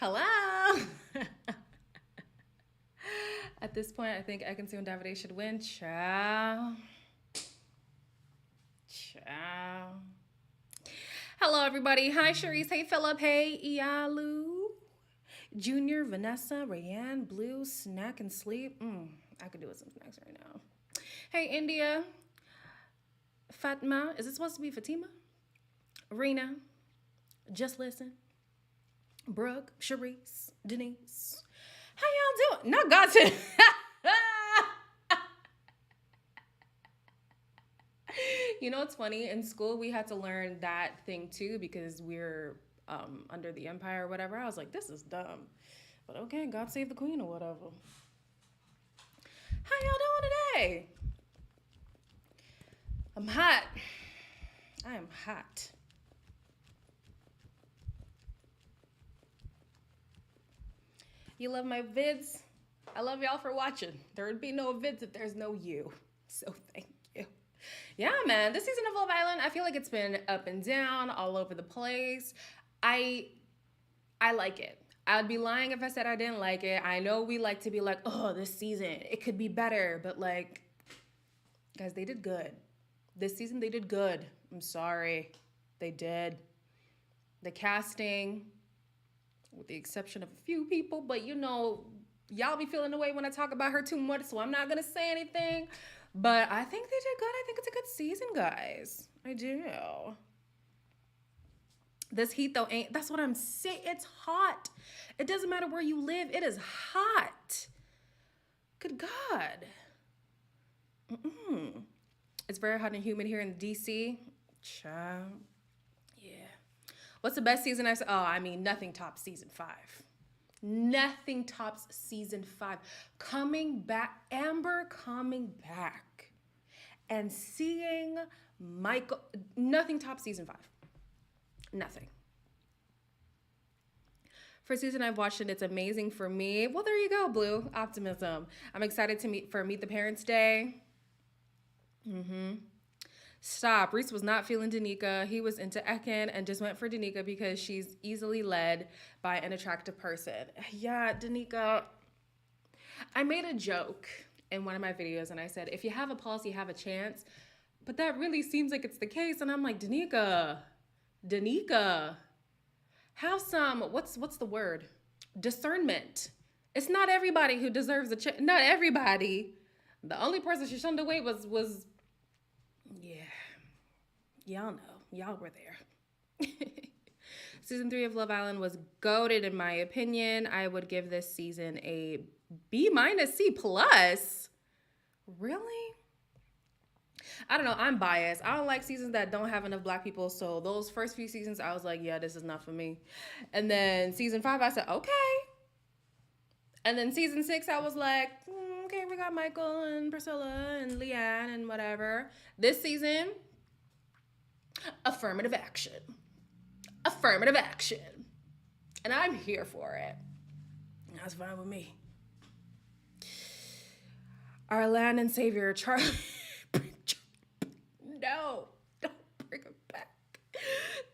Hello. At this point, I think I can see when Davide should win. Ciao. Ciao. Hello, everybody. Hi, Charisse. Hey, Philip. Hey, Ialu. Junior, Vanessa, Rayanne, Blue, Snack and Sleep. I could do with some snacks right now. Hey, India. Fatma. Is it supposed to be Fatima? Rena. Just Listen. Brooke, Charisse, Denise. How y'all doing? Not Godson. You know what's funny? In school, we had to learn that thing too because we're under the empire or whatever. I was like, this is dumb. But okay, God save the queen or whatever. How y'all doing today? I'm hot. I am hot. You love my vids? I love y'all for watching. There would be no vids if there's no you. So thank you. Yeah, man. This season of Love Island, I feel like it's been up and down, all over the place. I like it. I'd be lying if I said I didn't like it. I know we like to be like, oh, this season, it could be better. But like, guys, they did good. This season, they did good. I'm sorry. They did. The casting, with the exception of a few people, but you know, y'all be feeling the way when I talk about her too much, so I'm not gonna say anything. But I think they did good. I think it's a good season, guys. I do. This heat though that's what I'm saying. It's hot. It doesn't matter where you live. It is hot. Good God. It's very hot and humid here in DC. Child. Yeah. What's the best season I've seen? Oh, I mean, nothing tops season 5. Nothing tops season 5. Coming back, Amber coming back and seeing Michael. Nothing tops season 5. Nothing. First season I've watched it, it's amazing for me. Well, there you go, Blue. Optimism. I'm excited to meet the Parents' Day. Stop. Reese was not feeling Danica. He was into Ekin and just went for Danica because she's easily led by an attractive person. Yeah, Danica. I made a joke in one of my videos and I said, if you have a pulse, you have a chance. But that really seems like it's the case. And I'm like, Danica, have some, what's the word? Discernment. It's not everybody who deserves a chance. Not everybody. The only person she shunned away was yeah. Y'all know. Y'all were there. Season 3 of Love Island was goated in my opinion. I would give this season a B-, C+. Really? I don't know. I'm biased. I don't like seasons that don't have enough black people. So those first few seasons, I was like, yeah, this is not for me. And then season 5, I said, okay. And then season 6, I was like, okay, we got Michael and Priscilla and Leanne and whatever. This season, affirmative action. Affirmative action. And I'm here for it. That's fine with me. Our land and savior, Charlie. No, don't bring it back.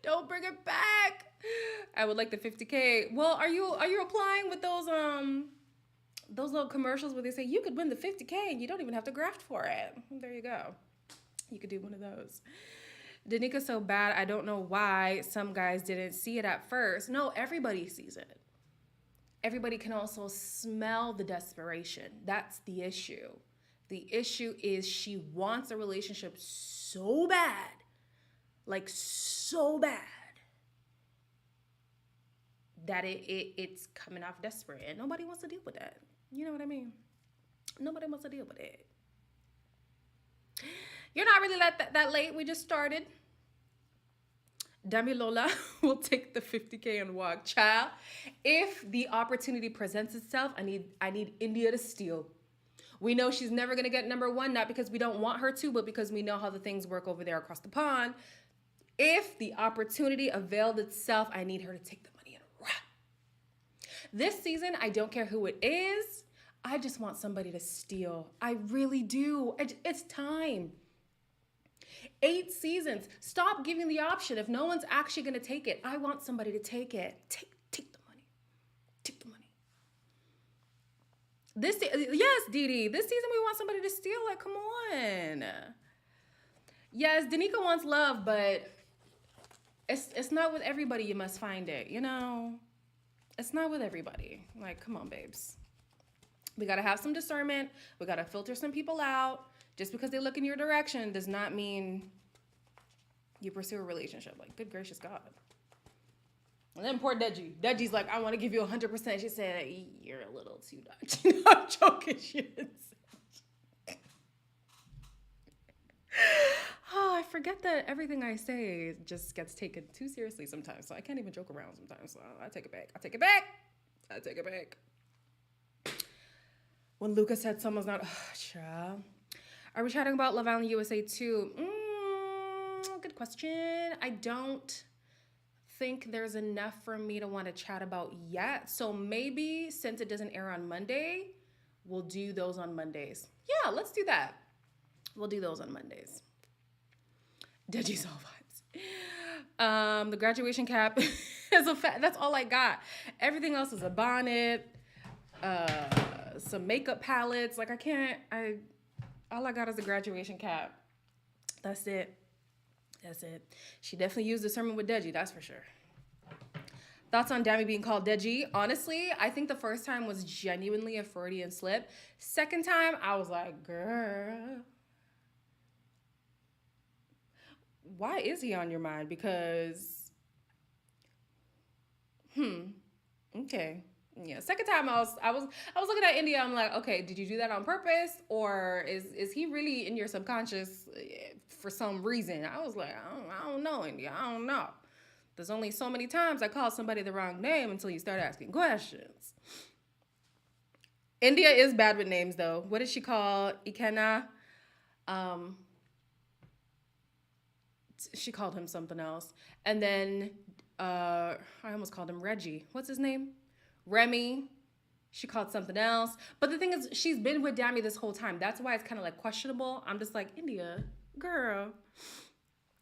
Don't bring it back. I would like the 50K. Well, are you applying with those little commercials where they say you could win the 50K and you don't even have to graft for it? There you go. You could do one of those. Danica's so bad, I don't know why some guys didn't see it at first. No, everybody sees it. Everybody can also smell the desperation. That's the issue. The issue is she wants a relationship so bad. Like so bad. That it's coming off desperate. And nobody wants to deal with that. You know what I mean? Nobody wants to deal with it. You're not really that late. We just started. Dami Lola will take the 50K and walk. Child, if the opportunity presents itself, I need India to steal. We know she's never going to get number 1, not because we don't want her to, but because we know how the things work over there across the pond. If the opportunity availed itself, I need her to take the money and run. This season, I don't care who it is. I just want somebody to steal. I really do. It's time. 8 seasons. Stop giving the option. If no one's actually going to take it, I want somebody to take it. Take the money. Yes, Dee Dee. This season we want somebody to steal it. Come on. Yes, Danica wants love, but it's not with everybody. You must find it. You know, it's not with everybody. Like, come on, babes. We gotta have some discernment. We gotta filter some people out. Just because they look in your direction does not mean you pursue a relationship. Like, good gracious God. And then poor Deji. Deji's like, I want to give you 100%. She said, you're a little too much. You know, I'm joking. She didn't say. Oh, I forget that everything I say just gets taken too seriously sometimes. So I can't even joke around sometimes. So I take it back. I take it back. I take it back. When Luca said someone's not... Oh, child. Are we chatting about Love Island USA too? Good question. I don't think there's enough for me to want to chat about yet. So maybe since it doesn't air on Monday, we'll do those on Mondays. Yeah, let's do that. We'll do those on Mondays. Deji's all vibes. The graduation cap is a fact. That's all I got. Everything else is a bonnet, some makeup palettes. Like all I got is a graduation cap. That's it. That's it. She definitely used the sermon with Deji, that's for sure. Thoughts on Dami being called Deji? Honestly, I think the first time was genuinely a Freudian slip. Second time, I was like, girl, why is he on your mind? Because, okay. Yeah, second time I was looking at India. I'm like, okay, did you do that on purpose, or is he really in your subconscious for some reason? I was like, I don't know, India. I don't know. There's only so many times I call somebody the wrong name until you start asking questions. India is bad with names though. What did she call Ikenna? She called him something else, and then I almost called him Reggie. What's his name? Remy, she called something else. But the thing is, she's been with Dami this whole time. That's why it's kind of like questionable. I'm just like, India, girl.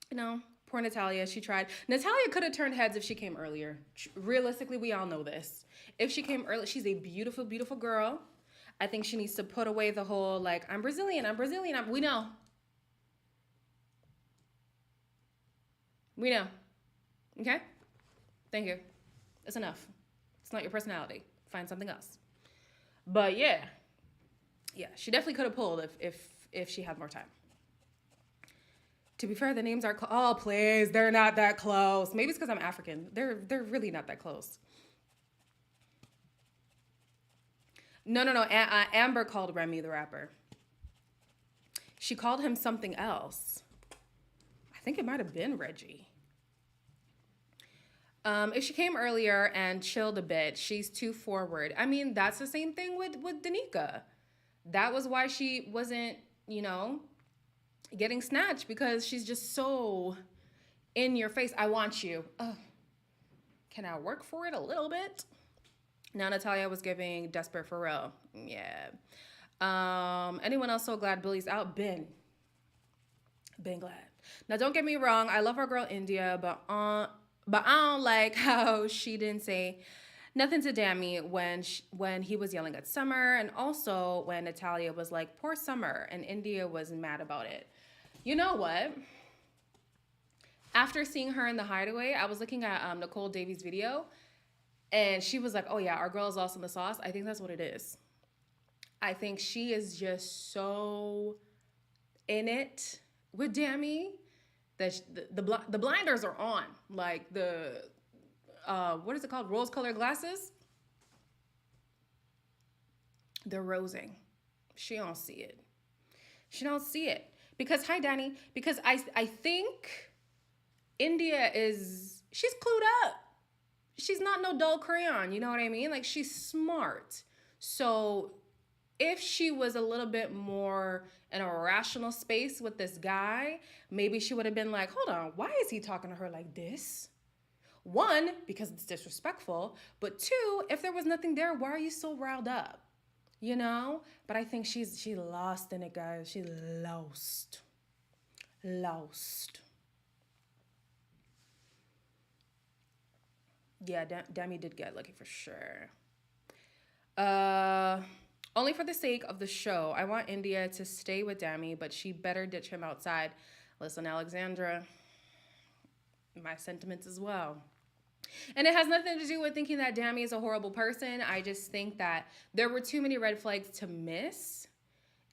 You know, poor Natalia, she tried. Natalia could have turned heads if she came earlier. Realistically, we all know this. If she came early, she's a beautiful, beautiful girl. I think she needs to put away the whole, like, I'm Brazilian. We know. We know. Okay? Thank you. It's enough. It's not your personality. Find something else. But yeah, she definitely could have pulled if she had more time. To be fair, the names are oh please, they're not that close. Maybe it's because I'm African. They're really not that close. No. Amber called Remy the rapper. She called him something else. I think it might have been Reggie. If she came earlier and chilled a bit, she's too forward. I mean, that's the same thing with Danica. That was why she wasn't, getting snatched, because she's just so in your face. I want you. Can I work for it a little bit? Now Natalia was giving desperate for real. Yeah. Anyone else so glad Billy's out? Been glad. Now, don't get me wrong. I love our girl India, but I don't like how she didn't say nothing to Dami when he was yelling at Summer, and also when Natalia was like, poor Summer, and India was mad about it. You know what? After seeing her in the hideaway, I was looking at Nicole Davies' video, and she was like, oh yeah, our girl is also in the sauce. I think that's what it is. I think she is just so in it with Dami that the blinders are on. Like the, what is it called? Rose-colored glasses? They're rosing. She don't see it. She don't see it. Because, hi, Dani. Because I think India she's clued up. She's not no dull crayon, you know what I mean? Like, she's smart. So if she was a little bit more in a rational space with this guy, maybe she would have been like, hold on, why is he talking to her like this? One, because it's disrespectful. But two, if there was nothing there, why are you so riled up? You know? But I think she lost in it, guys. She's lost. Lost. Yeah, Dami did get lucky for sure. Only for the sake of the show. I want India to stay with Dami, but she better ditch him outside. Listen, Alexandra, my sentiments as well. And it has nothing to do with thinking that Dami is a horrible person. I just think that there were too many red flags to miss.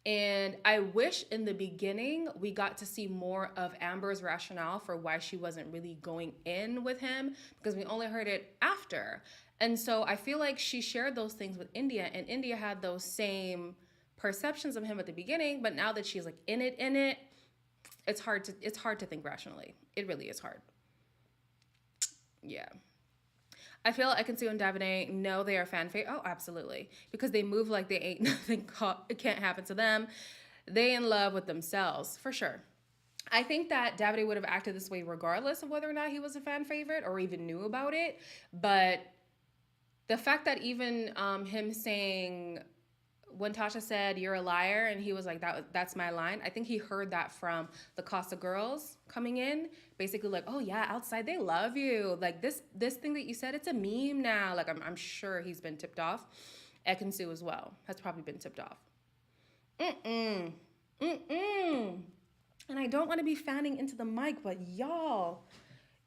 And I wish in the beginning we got to see more of Amber's rationale for why she wasn't really going in with him, because we only heard it after. And so I feel like she shared those things with India, and India had those same perceptions of him at the beginning, but now that she's like in it, it's hard to think rationally. It really is hard. Yeah. I feel I can see on Davide, no, they are fan favorite. Oh, absolutely. Because they move like they ain't nothing, it can't happen to them. They in love with themselves, for sure. I think that Davide would have acted this way regardless of whether or not he was a fan favorite or even knew about it. But the fact that even him saying, when Tasha said, "You're a liar," and he was like, that's my line, I think he heard that from the Costa girls coming in, basically like, oh yeah, outside they love you. Like this thing that you said, it's a meme now. Like I'm sure he's been tipped off. Ekansu as well has probably been tipped off. And I don't want to be fanning into the mic, but y'all,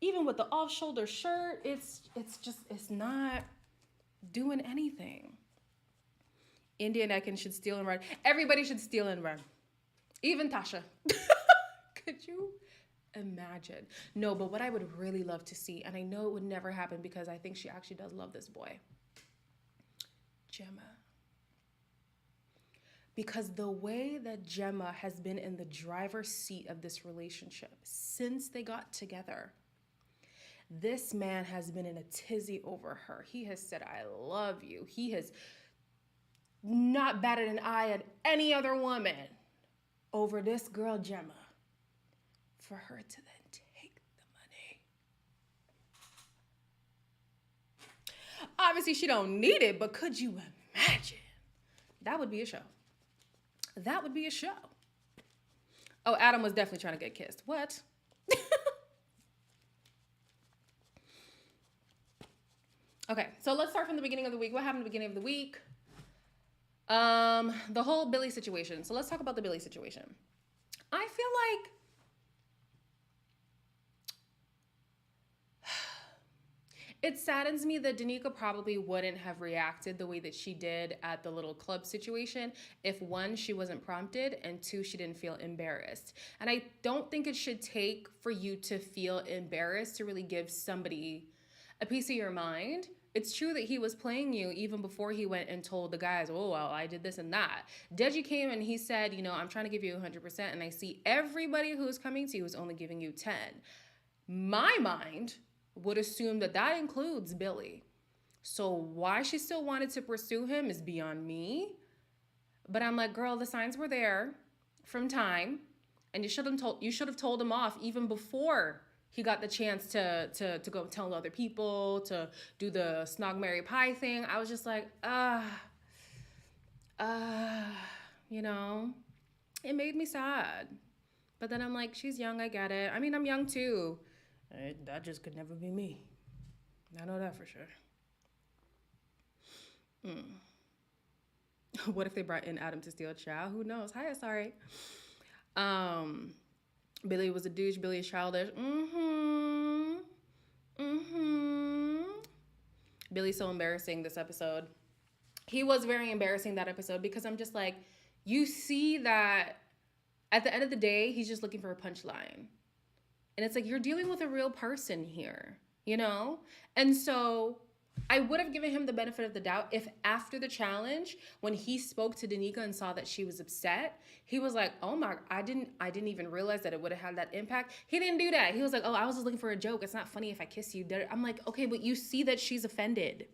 even with the off-shoulder shirt, it's not doing anything. India and Ekin should steal and run. Everybody should steal and run. Even Tasha. Could you imagine? No, but what I would really love to see, and I know it would never happen because I think she actually does love this boy, Gemma. Because the way that Gemma has been in the driver's seat of this relationship since they got together, this man has been in a tizzy over her. He has said, I love you. He has not batted an eye at any other woman over this girl, Gemma, for her to then take the money. Obviously, she don't need it, but could you imagine? That would be a show. That would be a show. Oh, Adam was definitely trying to get kissed. What? Okay, so let's start from the beginning of the week. What happened at the beginning of the week? The whole Billy situation. So let's talk about the Billy situation. I feel like it saddens me that Danica probably wouldn't have reacted the way that she did at the little club situation if, one, she wasn't prompted, and two, she didn't feel embarrassed. And I don't think it should take for you to feel embarrassed to really give somebody a piece of your mind. It's true that he was playing you even before he went and told the guys, oh, well, I did this and that. Deji came and he said, I'm trying to give you 100%, and I see everybody who's coming to you is only giving you 10. My mind would assume that that includes Billy. So why she still wanted to pursue him is beyond me. But I'm like, girl, the signs were there from time, and you should have told him off even before he got the chance to go tell other people, to do the snog, marry, pie thing. I was just like, it made me sad. But then I'm like, she's young, I get it. I mean, I'm young too. That just could never be me. I know that for sure. What if they brought in Adam to steal a child? Who knows? Hi, sorry. Billy was a douche. Billy is childish. Billy's so embarrassing this episode. He was very embarrassing that episode because I'm just like, you see that at the end of the day, he's just looking for a punchline. And it's like, you're dealing with a real person here, And so I would have given him the benefit of the doubt if after the challenge, when he spoke to Danica and saw that she was upset, he was like, oh my, I didn't even realize that it would have had that impact. He didn't do that. He was like, oh, I was just looking for a joke. It's not funny if I kiss you. I'm like, okay, but you see that she's offended.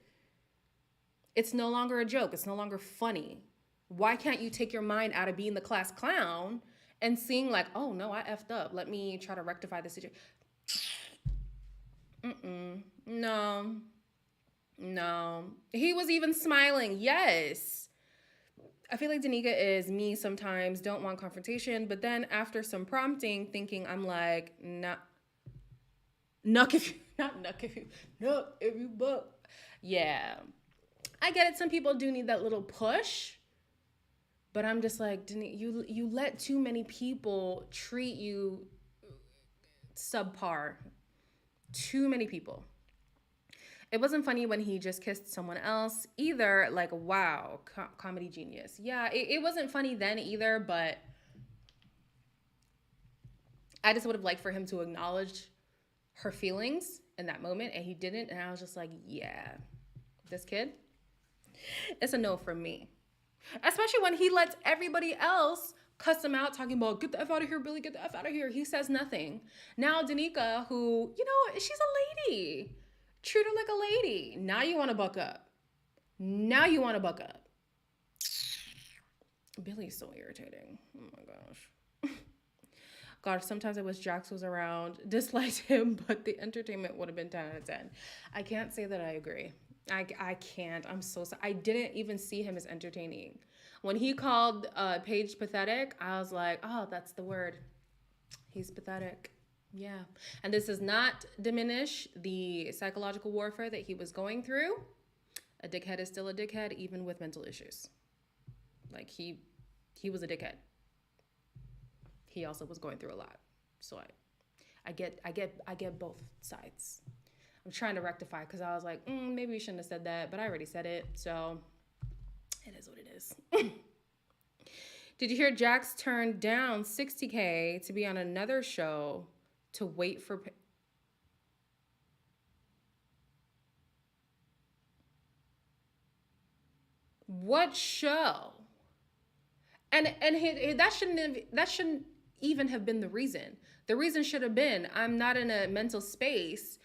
It's no longer a joke. It's no longer funny. Why can't you take your mind out of being the class clown and seeing like, oh no, I effed up. Let me try to rectify the situation. No. He was even smiling. Yes. I feel like Danica is me sometimes, don't want confrontation, but then after some prompting, thinking I'm like, if you. Yeah. I get it. Some people do need that little push, But I'm just like, you let too many people treat you subpar. Too many people. It wasn't funny when he just kissed someone else either. Like, wow, comedy genius. Yeah, it wasn't funny then either, but I just would have liked for him to acknowledge her feelings in that moment, and he didn't. And I was just like, yeah, this kid, it's a no from me. Especially when he lets everybody else cuss him out, talking about, get the F out of here, Billy, get the F out of here. He says nothing. Now, Danica, who, she's a lady. Treat her like a lady. Now you want to buck up. Now you want to buck up. Billy's so irritating. Oh my gosh. God, sometimes I wish Jacques was around. Disliked him, but the entertainment would have been 10 out of 10. I can't say that I agree. I can't. I'm so sorry. I didn't even see him as entertaining. When he called Paige pathetic, I was like, oh, that's the word. He's pathetic. Yeah. And this does not diminish the psychological warfare that he was going through. A dickhead is still a dickhead, even with mental issues. Like, he was a dickhead. He also was going through a lot. So I get both sides. I'm trying to rectify because I was like, maybe we shouldn't have said that, but I already said it, so it is what it is. Did you hear Jacques turned down $60K to be on another show to wait for... What show? And that shouldn't even have been the reason. The reason should have been, I'm not in a mental space.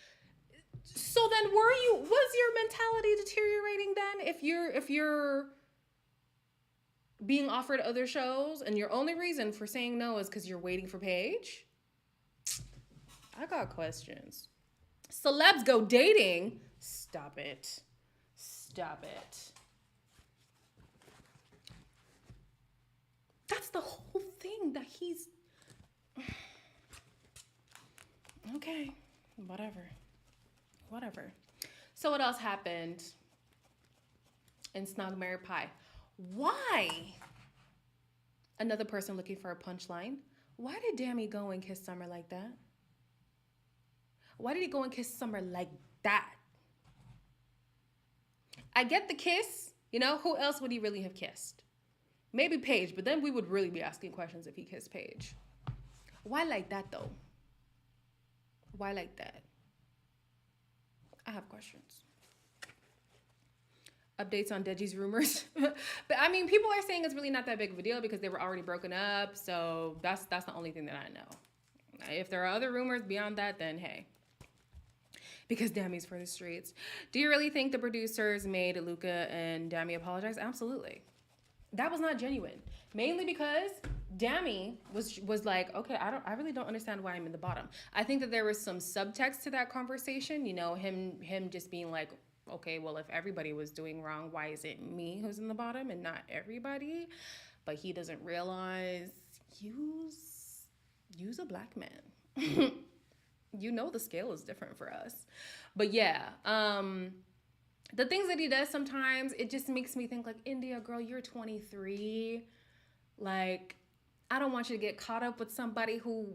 So then was your mentality deteriorating then if you're being offered other shows and your only reason for saying no is because you're waiting for Paige? I got questions. Celebs go dating? Stop it. Stop it. That's the whole thing that he's... Okay, whatever. So what else happened in Snog Mary Pie? Why? Another person looking for a punchline. Why did Dami go and kiss Summer like that? Why did he go and kiss Summer like that? I get the kiss. Who else would he really have kissed? Maybe Paige, but then we would really be asking questions if he kissed Paige. Why like that, though? Why like that? I have questions. Updates on Deji's rumors. But I mean, people are saying it's really not that big of a deal because they were already broken up. So that's the only thing that I know. If there are other rumors beyond that, then hey. Because Dami's for the streets. Do you really think the producers made Luca and Dami apologize? Absolutely. That was not genuine. Mainly because Dami was like, okay, I really don't understand why I'm in the bottom. I think that there was some subtext to that conversation, him just being like, okay, well, if everybody was doing wrong, why is it me who's in the bottom and not everybody? But he doesn't realize use a black man. The scale is different for us. But yeah, the things that he does sometimes, it just makes me think like, India, girl, you're 23. Like, I don't want you to get caught up with somebody who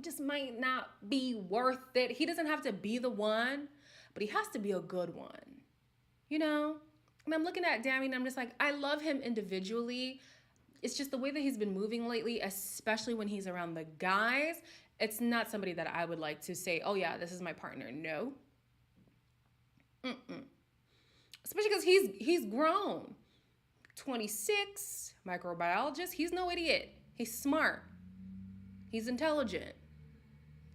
just might not be worth it. He doesn't have to be the one, but he has to be a good one. And I'm looking at Dami and I'm just like, I love him individually. It's just the way that he's been moving lately, especially when he's around the guys. It's not somebody that I would like to say, oh yeah, this is my partner. No. Especially because he's grown. 26, microbiologist. He's no idiot. He's smart. He's intelligent.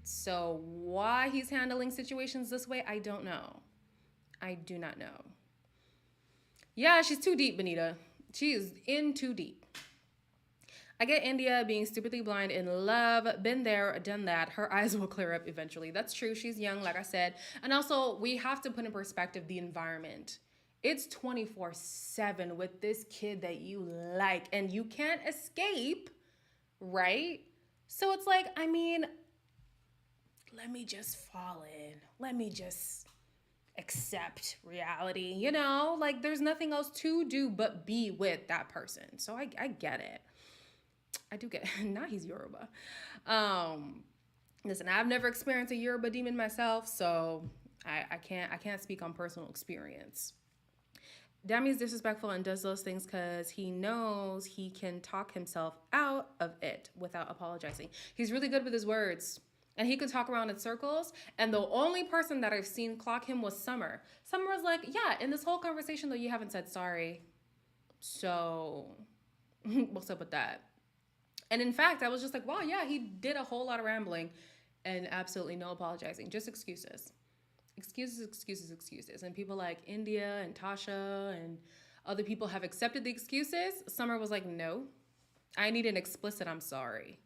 So why he's handling situations this way, I don't know. I do not know. Yeah, she's too deep, Benita. She is in too deep. I get India being stupidly blind in love. Been there, done that. Her eyes will clear up eventually. That's true. She's young, like I said. And also, we have to put in perspective the environment. It's 24/7 with this kid that you like, and you can't escape, right? So it's like, I mean, let me just fall in. Let me just accept reality, you know? Like, there's nothing else to do but be with that person. So I get it. I do get it. Now he's Yoruba. Listen, I've never experienced a Yoruba demon myself, so I can't speak on personal experience. Dami is disrespectful and does those things because he knows he can talk himself out of it without apologizing. He's really good with his words. And he could talk around in circles. And the only person that I've seen clock him was Summer. Summer was like, yeah, in this whole conversation, though, you haven't said sorry. So what's up with that? And in fact, I was just like, wow, yeah, he did a whole lot of rambling and absolutely no apologizing. Just excuses. Excuses. And people like India and Tasha and other people have accepted the excuses. Summer was like, no, I need an explicit I'm sorry.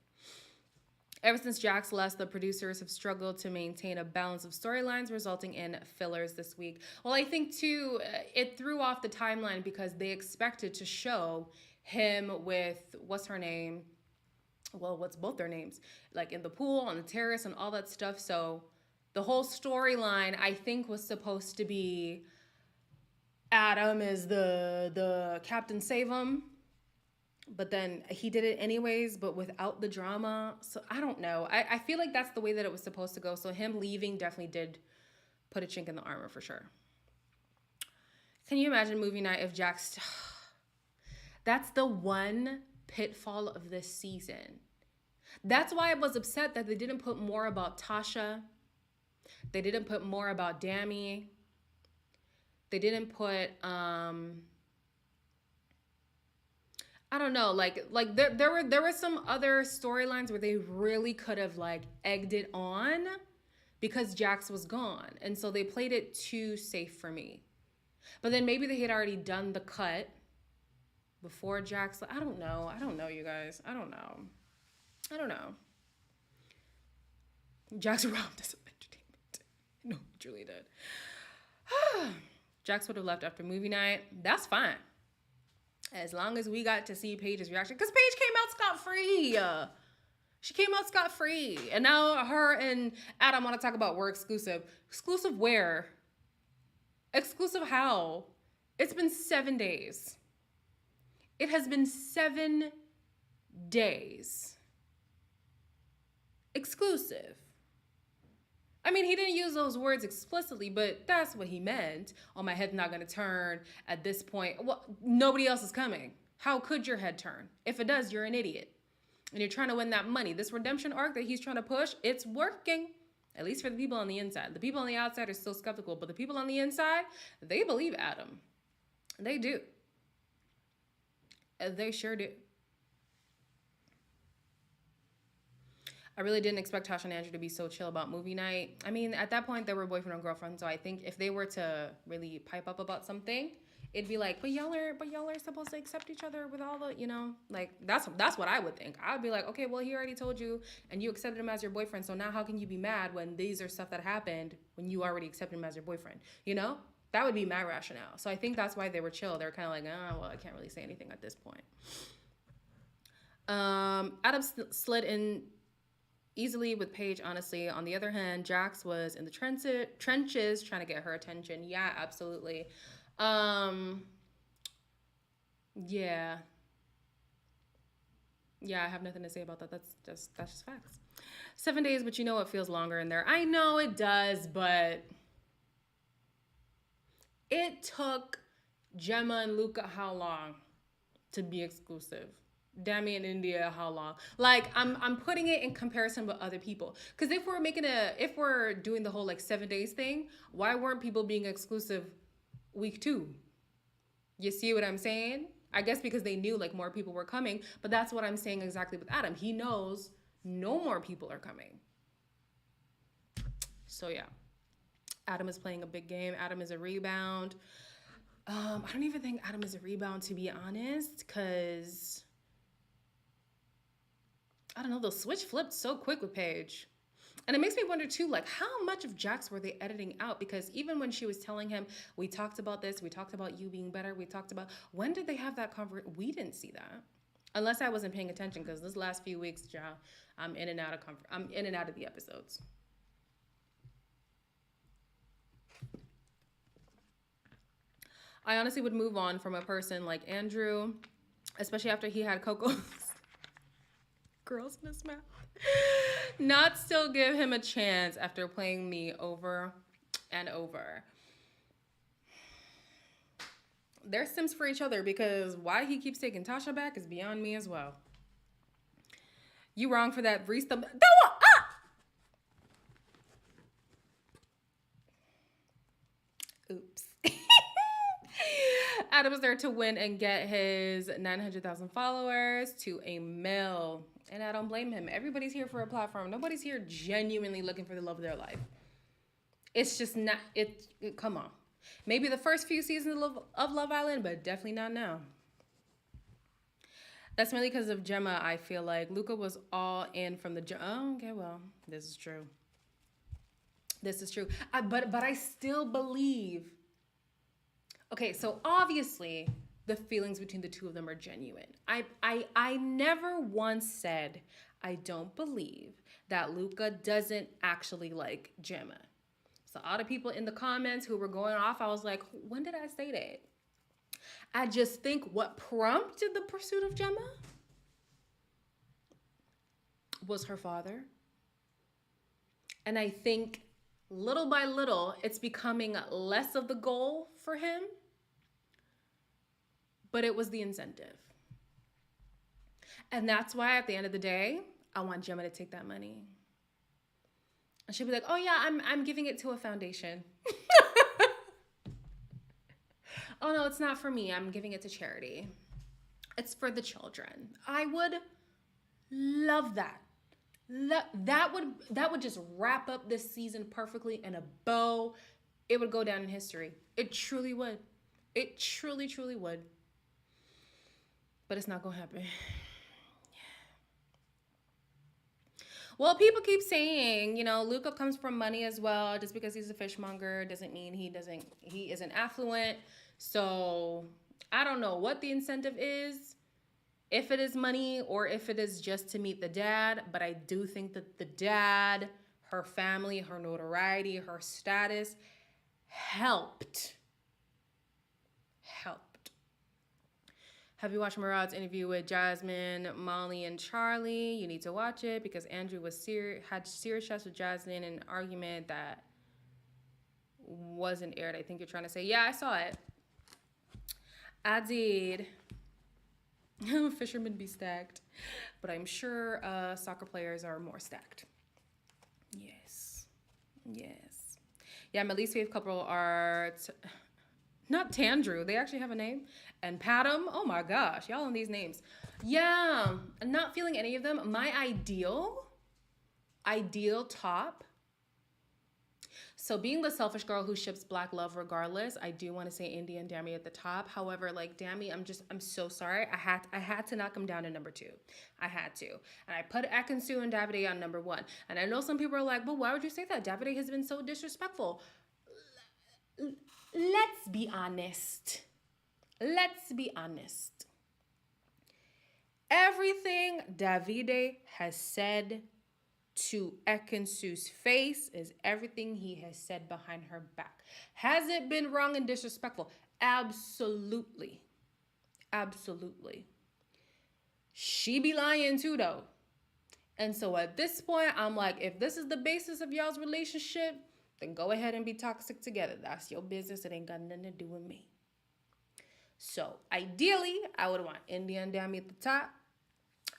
Ever since Jacques left, the producers have struggled to maintain a balance of storylines, resulting in fillers this week. Well, I think, too, it threw off the timeline because they expected to show him with, what's her name? Well, what's both their names? Like in the pool, on the terrace, and all that stuff. So the whole storyline, I think, was supposed to be Adam is the Captain Save-em. But then he did it anyways, but without the drama. So I don't know. I feel like that's the way that it was supposed to go. So him leaving definitely did put a chink in the armor for sure. Can you imagine movie night if Jacques... That's the one pitfall of this season. That's why I was upset that they didn't put more about Tasha. They didn't put more about Dami. They didn't put... I don't know, like there were some other storylines where they really could have like egged it on because Jacques was gone. And so they played it too safe for me. But then maybe they had already done the cut before Jacques. I don't know, you guys. I don't know. Jacques robbed us of entertainment. No, he truly did. Jacques would have left after movie night. That's fine. As long as we got to see Paige's reaction. Because Paige came out scot-free. She came out scot-free. And now her and Adam want to talk about we're exclusive. Exclusive where? Exclusive how? It's been 7 days. It has been 7 days. Exclusive. I mean, he didn't use those words explicitly, but that's what he meant. Oh, my head's not going to turn at this point. Well, nobody else is coming. How could your head turn? If it does, you're an idiot. And you're trying to win that money. This redemption arc that he's trying to push, it's working. At least for the people on the inside. The people on the outside are still skeptical, but the people on the inside, they believe Adam. They do. They sure do. I really didn't expect Tasha and Andrew to be so chill about movie night. I mean, at that point, they were boyfriend and girlfriend. So I think if they were to really pipe up about something, it'd be like, but y'all are supposed to accept each other with all the, you know, like that's what I would think. I'd be like, okay, well, he already told you and you accepted him as your boyfriend. So now how can you be mad when these are stuff that happened when you already accepted him as your boyfriend? You know, that would be my rationale. So I think that's why they were chill. They're kind of like, oh, well, I can't really say anything at this point. Adam slid in easily with Paige, honestly. On the other hand, Jacques was in the trenches trying to get her attention. Yeah, absolutely. Yeah, I have nothing to say about that. That's just facts. 7 days, but you know it feels longer in there. I know it does, but it took Gemma and Luca how long to be exclusive? Dami and India, how long? Like, I'm putting it in comparison with other people. Because if we're doing the whole like 7 days thing, why weren't people being exclusive week 2? You see what I'm saying? I guess because they knew like more people were coming, but that's what I'm saying exactly with Adam. He knows no more people are coming. So yeah, Adam is playing a big game. Adam is a rebound. I don't even think Adam is a rebound, to be honest, because I don't know, the switch flipped so quick with Paige. And it makes me wonder too, like how much of Jacques were they editing out? Because even when she was telling him, we talked about this, we talked about you being better, we talked about, when did they have that conversation? We didn't see that. Unless I wasn't paying attention, because this last few weeks, I'm in and out of the episodes. I honestly would move on from a person like Andrew, especially after he had Coco's girls in his mouth. Not still give him a chance after playing me over and over. They're Sims for each other, because why he keeps taking Tasha back is beyond me as well. You wrong for that. Reese the... Oops. Adam was there to win and get his 900,000 followers to a mil. And I don't blame him. Everybody's here for a platform. Nobody's here genuinely looking for the love of their life. It's just not... Come on. Maybe the first few seasons of Love Island, but definitely not now. That's mainly because of Gemma, I feel like. Luca was all in from the... Oh, okay, well, this is true. This is true. But I still believe... Okay, so obviously the feelings between the two of them are genuine. I never once said I don't believe that Luca doesn't actually like Gemma. So all the people in the comments who were going off, I was like, when did I say that? I just think what prompted the pursuit of Gemma was her father. And I think little by little, it's becoming less of the goal for him, but it was the incentive. And that's why at the end of the day, I want Gemma to take that money. And she'll be like, oh yeah, I'm giving it to a foundation. Oh no, it's not for me. I'm giving it to charity. It's for the children. I would love that. That would just wrap up this season perfectly in a bow. It would go down in history. It truly would. It truly, truly would. But it's not gonna happen. Well, people keep saying, you know, Luca comes from money as well. Just because he's a fishmonger doesn't mean he isn't affluent. So I don't know what the incentive is, if it is money or if it is just to meet the dad. But I do think that the dad, her family, her notoriety, her status helped. Have you watched Murad's interview with Jasmine, Molly, and Charlie? You need to watch it because Andrew had serious chats with Jasmine in an argument that wasn't aired. I think you're trying to say. Yeah, I saw it. I did. Fishermen be stacked. But I'm sure soccer players are more stacked. Yes. Yeah, my least favorite couple are... Not Tandrew. They actually have a name. And Padam. Oh my gosh. Y'all on these names. Yeah. I'm not feeling any of them. My ideal top. So being the selfish girl who ships black love regardless, I do want to say Indy and Dami at the top. However, like Dami, I'm so sorry. I had to knock him down to number 2. I had to. And I put Ekansu and Davide on number 1. And I know some people are like, well, why would you say that? Davide has been so disrespectful. Let's be honest. Everything Davide has said to Ekansu's face is everything he has said behind her back. Has it been wrong and disrespectful? Absolutely. She be lying too, though. And so at this point, I'm like, if this is the basis of y'all's relationship, then go ahead and be toxic together. That's your business. It ain't got nothing to do with me. So ideally, I would want Indy and Dami at the top.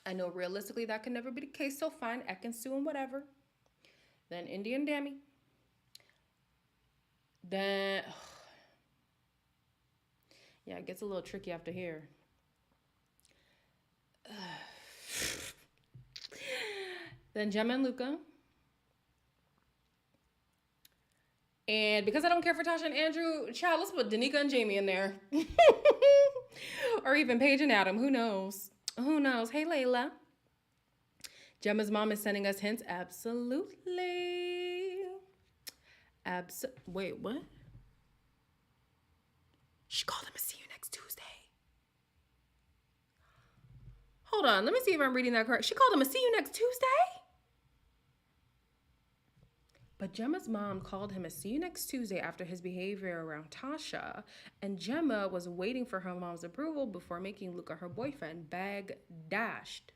I know realistically that can never be the case. So fine, Ekansu and whatever. Then Indy and Dami. Then, yeah, it gets a little tricky after here. Then Gemma and Luca. And because I don't care for Tasha and Andrew, child, let's put Danica and Jamie in there. Or even Paige and Adam. Who knows? Hey, Layla. Gemma's mom is sending us hints. Absolutely. Wait, what? She called him a see you next Tuesday. Hold on. Let me see if I'm reading that correct. She called him a see you next Tuesday? But Gemma's mom called him a see you next Tuesday after his behavior around Tasha, and Gemma was waiting for her mom's approval before making Luca her boyfriend. Bag dashed.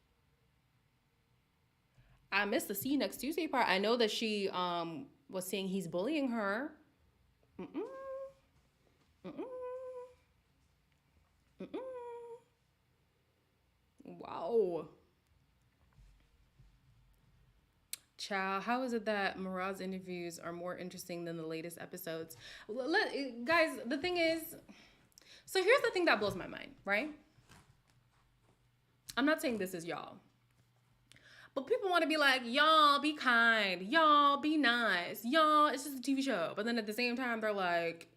I missed the see you next Tuesday part. I know that she was saying he's bullying her. Mm-mm. Mm-mm. Mm-mm. Wow. Child, how is it that Murad's interviews are more interesting than the latest episodes? Guys, the thing is, so here's the thing that blows my mind, right? I'm not saying this is y'all, but people want to be like, y'all be kind, y'all be nice, y'all, it's just a TV show. But then at the same time, they're like,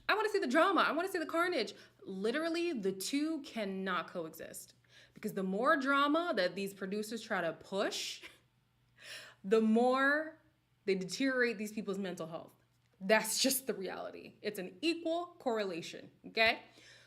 I want to see the drama, I want to see the carnage. Literally, the two cannot coexist. Because the more drama that these producers try to push, the more they deteriorate these people's mental health. That's just the reality. It's an equal correlation, okay?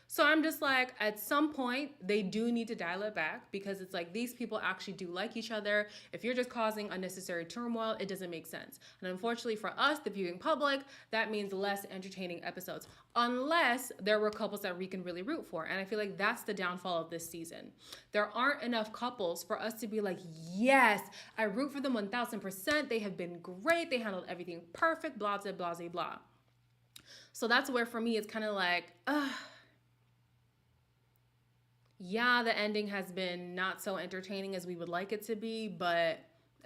So I'm just like, at some point, they do need to dial it back because it's like these people actually do like each other. If you're just causing unnecessary turmoil, it doesn't make sense. And unfortunately for us, the viewing public, that means less entertaining episodes, unless there were couples that we can really root for. And I feel like that's the downfall of this season. There aren't enough couples for us to be like, yes, I root for them 1000%. They have been great. They handled everything perfect, blah, blah, blah, blah, blah. So that's where for me, it's kind of like, yeah, the ending has been not so entertaining as we would like it to be, but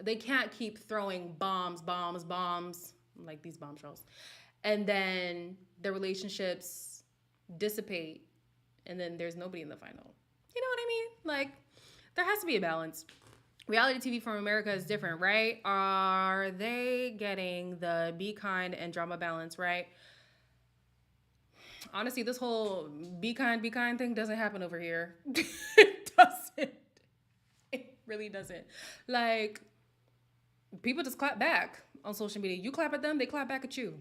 they can't keep throwing bombs, like these bombshells. And then the relationships dissipate, and then there's nobody in the final. You know what I mean? Like, there has to be a balance. Reality TV from America is different, right? Are they getting the be kind and drama balance right? Honestly, this whole be kind thing doesn't happen over here. It doesn't. It really doesn't. Like, people just clap back on social media. You clap at them, they clap back at you.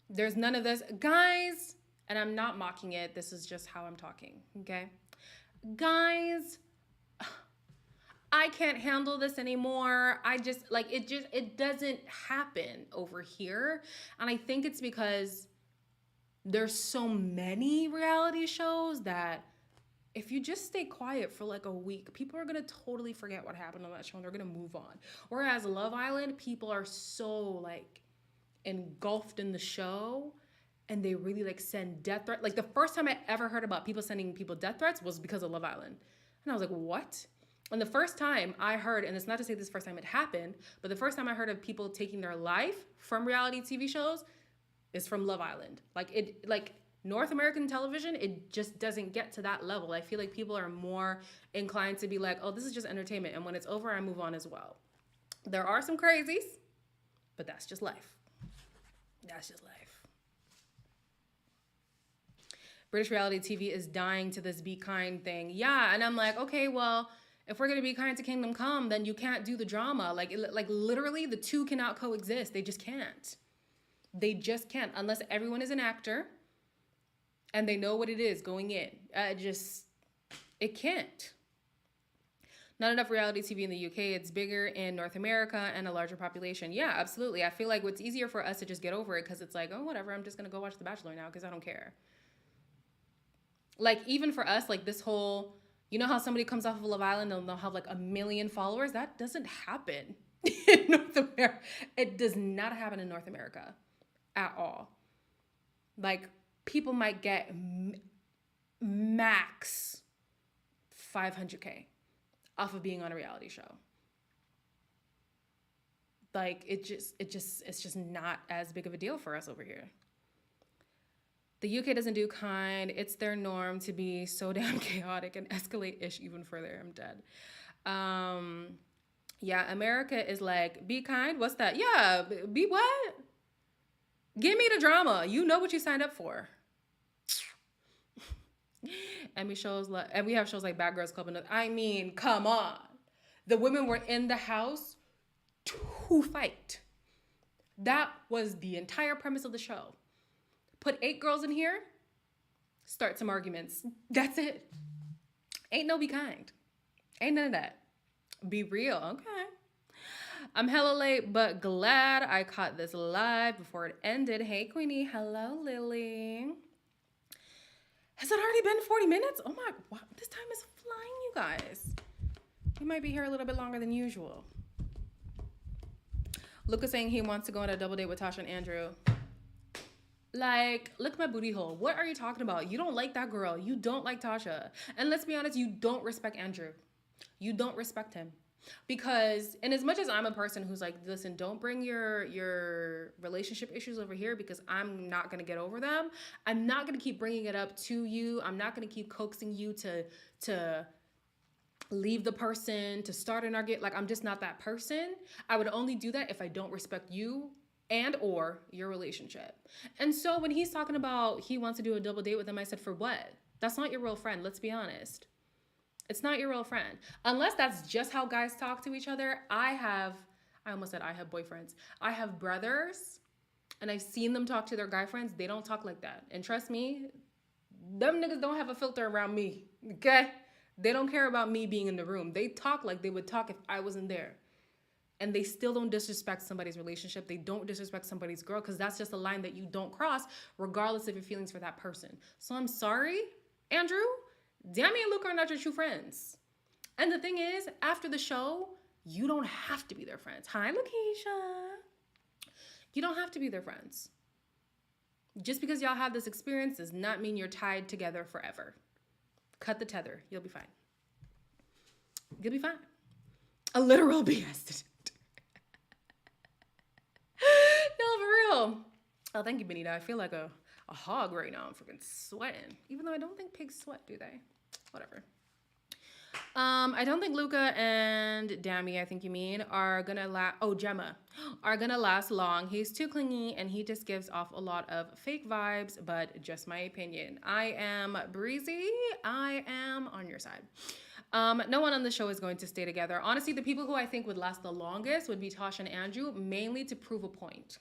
There's none of this. Guys, and I'm not mocking it. This is just how I'm talking, okay? Guys, I can't handle this anymore. It doesn't happen over here. And I think it's because there's so many reality shows that if you just stay quiet for like a week, people are going to totally forget what happened on that show and they're going to move on. Whereas Love Island, people are so like engulfed in the show and they really like send death threats. Like the first time I ever heard about people sending people death threats was because of Love Island. And I was like, what? And the first time I heard, and it's not to say this first time it happened, but the first time I heard of people taking their life from reality TV shows is from Love Island. Like North American television, it just doesn't get to that level. I feel like people are more inclined to be like, oh, this is just entertainment. And when it's over, I move on as well. There are some crazies, but that's just life. That's just life. British reality TV is dying to this be kind thing. Yeah, and I'm like, okay, well, if we're going to be kind to Kingdom Come, then you can't do the drama. Like literally, the two cannot coexist. They just can't. They just can't, unless everyone is an actor and they know what it is going in. It can't. Not enough reality TV in the UK. It's bigger in North America and a larger population. Yeah, absolutely. I feel like it's easier for us to just get over it because it's like, oh, whatever, I'm just going to go watch The Bachelor now because I don't care. Like, even for us, like this whole, you know how somebody comes off of Love Island and they'll have like 1 million followers? That doesn't happen in North America. It does not happen in North America. At all. Like, people might get max 500K off of being on a reality show. Like, it's just not as big of a deal for us over here. The UK doesn't do kind. It's their norm to be so damn chaotic and escalate ish even further. I'm dead. Yeah, America is like, be kind. What's that? Yeah, be what? Give me the drama. You know what you signed up for. And we have shows like Bad Girls Club. I mean, come on. The women were in the house to fight. That was the entire premise of the show. Put 8 girls in here, start some arguments. That's it. Ain't no be kind. Ain't none of that. Be real. Okay. I'm hella late, but glad I caught this live before it ended. Hey, Queenie. Hello, Lily. Has it already been 40 minutes? Oh my, wow, this time is flying, you guys. We might be here a little bit longer than usual. Luca saying he wants to go on a double date with Tasha and Andrew. Like, look at my booty hole. What are you talking about? You don't like that girl. You don't like Tasha. And let's be honest, you don't respect Andrew. You don't respect him. Because, and as much as I'm a person who's like, listen, don't bring your relationship issues over here because I'm not going to get over them. I'm not going to keep bringing it up to you. I'm not going to keep coaxing you to leave the person, to start an argument. Like, I'm just not that person. I would only do that if I don't respect you and or your relationship. And so when he's talking about he wants to do a double date with him, I said, for what? That's not your real friend. Let's be honest. It's not your real friend. Unless that's just how guys talk to each other. I almost said I have boyfriends. I have brothers, and I've seen them talk to their guy friends. They don't talk like that. And trust me, them niggas don't have a filter around me, okay? They don't care about me being in the room. They talk like they would talk if I wasn't there. And they still don't disrespect somebody's relationship. They don't disrespect somebody's girl because that's just a line that you don't cross regardless of your feelings for that person. So I'm sorry, Andrew. Dami and Luca are not your true friends. And the thing is, after the show, you don't have to be their friends. Hi, Lakeisha. You don't have to be their friends. Just because y'all have this experience does not mean you're tied together forever. Cut the tether. You'll be fine. You'll be fine. A literal BS. No, for real. Oh, thank you, Benita. I feel like a hog right now. I'm freaking sweating. Even though I don't think pigs sweat, do they? Whatever. I don't think Luca and Dami, I think you mean, are gonna Gemma, are gonna last long. He's too clingy and he just gives off a lot of fake vibes, but just my opinion. I am breezy. I am on your side. No one on the show is going to stay together. Honestly, the people who I think would last the longest would be Tasha and Andrew, mainly to prove a point.